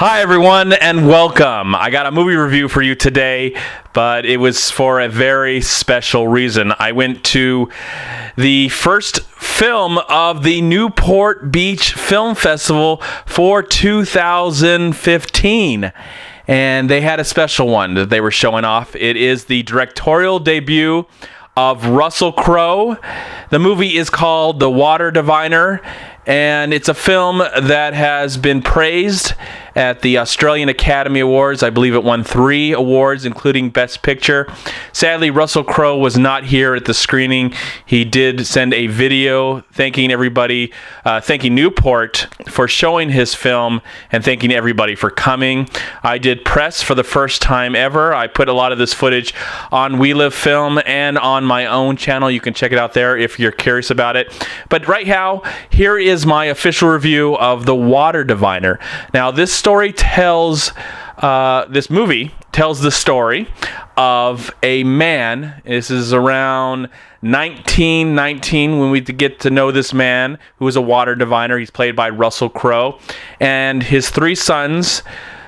Hi, everyone, and welcome. I got a movie review for you today, but it was for a very special reason. I went to the first film of the Newport Beach Film Festival for 2015. And they had a special one that they were showing off. It is the directorial debut of Russell Crowe. The movie is called The Water Diviner, and it's a film that has been praised at the Australian Academy Awards. I believe it won 3 awards, including Best Picture. Sadly, Russell Crowe was not here at the screening. He did send a video thanking everybody, thanking Newport for showing his film, and thanking everybody for coming. I did press for the first time ever. I put a lot of this footage on We Live Film and on my own channel. You can check it out there if you're curious about it. But right now, here is my official review of The Water Diviner. Now, this movie tells the story of a man. This is around 1919 when we get to know this man who is a water diviner. He's played by Russell Crowe, and his 3 sons,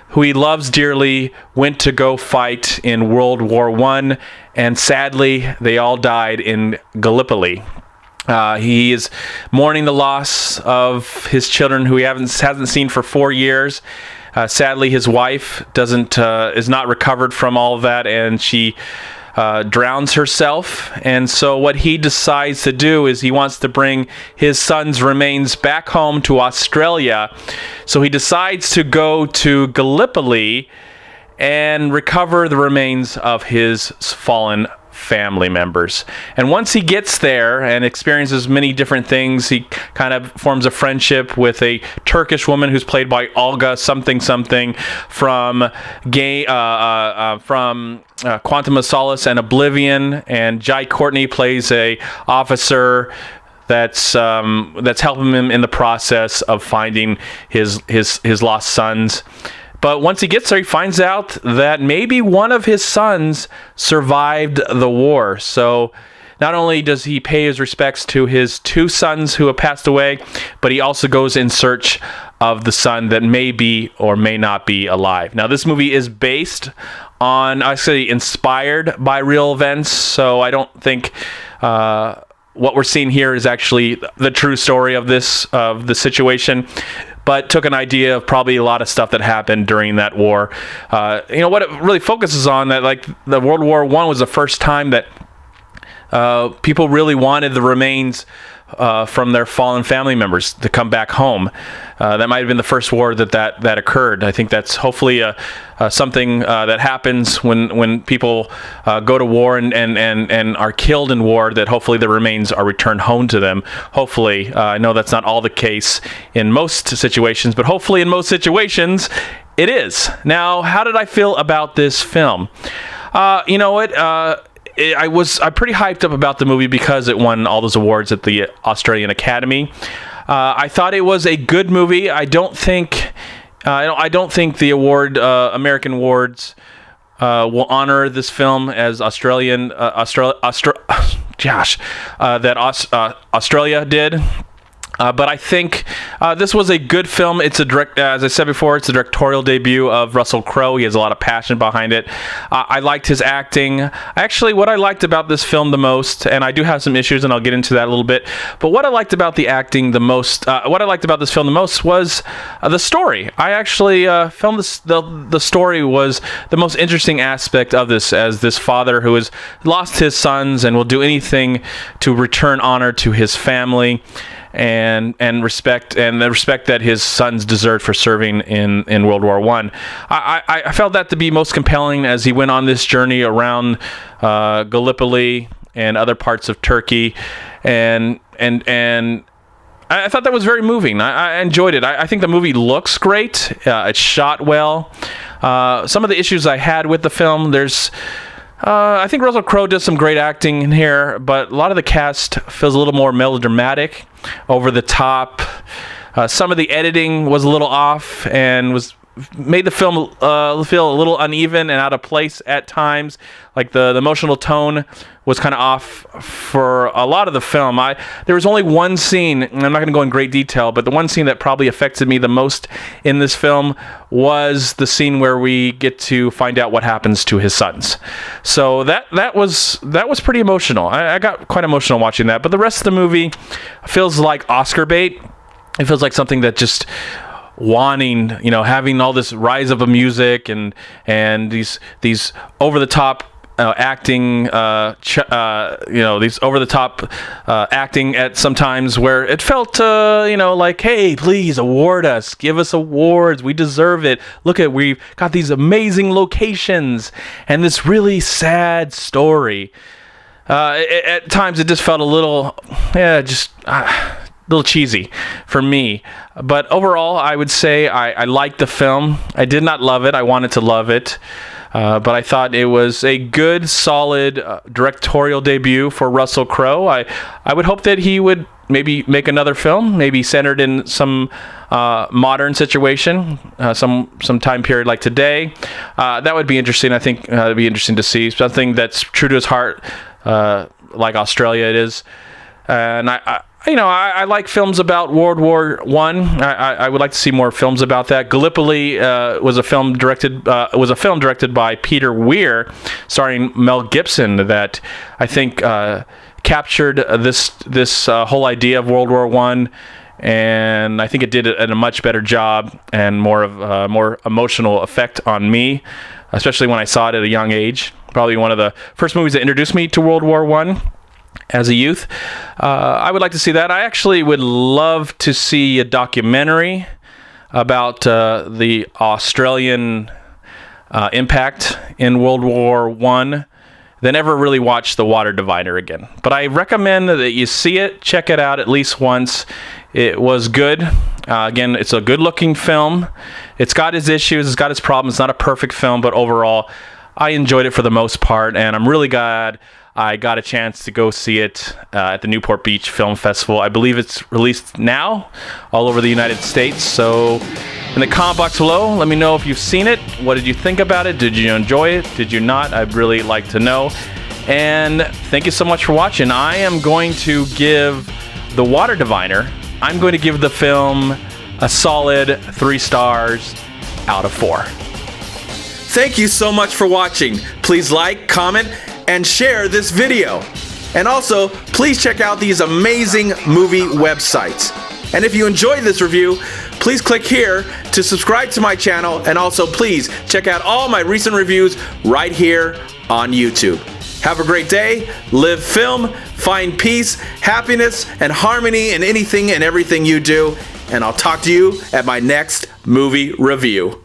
who he loves dearly, went to go fight in World War I, and sadly, they all died in Gallipoli. He is mourning the loss of his children, who he hasn't seen for 4 years. Sadly, his wife is not recovered from all of that, and she drowns herself. And so what he decides to do is he wants to bring his son's remains back home to Australia. So he decides to go to Gallipoli and recover the remains of his fallen family members. And once he gets there and experiences many different things, he kind of forms a friendship with a Turkish woman who's played by Olga something from Quantum of Solace and Oblivion, and Jai Courtney plays a officer that's helping him in the process of finding his lost sons. But once he gets there, he finds out that maybe one of his sons survived the war. So not only does he pay his respects to his 2 sons who have passed away, but he also goes in search of the son that may be or may not be alive. Now, this movie is inspired by real events, so I don't think what we're seeing here is actually the true story of the situation, but took an idea of probably a lot of stuff that happened during that war. What it really focuses on, that like the World War I was the first time that people really wanted the remains from their fallen family members to come back home. That might have been the first war that occurred. I think that's hopefully something that happens when people go to war and are killed in war, that hopefully the remains are returned home to them. Hopefully, I know that's not all the case in most situations, but hopefully in most situations it is. Now, how did I feel about this film? You know what? I'm pretty hyped up about the movie because it won all those awards at the Australian Academy. I thought it was a good movie. I don't think the American awards will honor this film as Australia did. But I think this was a good film. It's as I said before, it's a directorial debut of Russell Crowe. He has a lot of passion behind it. I liked his acting. Actually, what I liked about this film the most, and I do have some issues, and I'll get into that a little bit, but what I liked about the acting the most, what I liked about this film the most was the story. I actually filmed the story was the most interesting aspect of this, as this father who has lost his sons and will do anything to return honor to his family, and the respect that his sons deserved for serving in World War I. I felt that to be most compelling as he went on this journey around Gallipoli and other parts of Turkey, and I thought that was very moving. I enjoyed it. I think the movie looks great. It's shot well. Some of the issues I had with the film, I think Russell Crowe does some great acting in here, but a lot of the cast feels a little more melodramatic, over the top. Some of the editing was a little off and was made the film feel a little uneven and out of place at times. Like the emotional tone was kind of off for a lot of the film. There was only one scene, and I'm not going to go in great detail, but the one scene that probably affected me the most in this film was the scene where we get to find out what happens to his sons. So that was pretty emotional. I got quite emotional watching that. But the rest of the movie feels like Oscar bait. It feels like something that just wanting, having all this rise of a music and these over the top acting, these over the top acting at sometimes where it felt, like, hey, please award us, give us awards, we deserve it. Look we've got these amazing locations and this really sad story. At times it just felt a little, little cheesy for me. But overall, I would say I liked the film. I did not love it. I wanted to love it. But I thought it was a good, solid directorial debut for Russell Crowe. I would hope that he would maybe make another film, maybe centered in some modern situation, some time period like today. That would be interesting. I think it would be interesting to see something that's true to his heart, like Australia it is. And I like films about World War One. I would like to see more films about that. Gallipoli was a film directed by Peter Weir, starring Mel Gibson, that I think captured this whole idea of World War One, and I think it did it at a much better job and more emotional effect on me, especially when I saw it at a young age. Probably one of the first movies that introduced me to World War One. As a youth, I would like to see that. I actually would love to see a documentary about the Australian impact in World War One. They never really watched The Water Divider again, but I recommend that you see it, check it out at least once. It was good. Again, it's a good-looking film. It's got its issues, it's got its problems. It's not a perfect film, but overall, I enjoyed it for the most part, and I'm really glad I got a chance to go see it at the Newport Beach Film Festival. I believe it's released now all over the United States. So in the comment box below, let me know if you've seen it. What did you think about it? Did you enjoy it? Did you not? I'd really like to know. And thank you so much for watching. I am going to give The Water Diviner, I'm going to give the film a solid 3 stars out of 4. Thank you so much for watching. Please like, comment, and share this video. And also, please check out these amazing movie websites. And if you enjoyed this review, please click here to subscribe to my channel, and also please check out all my recent reviews right here on YouTube. Have a great day, live film, find peace, happiness, and harmony in anything and everything you do, and I'll talk to you at my next movie review.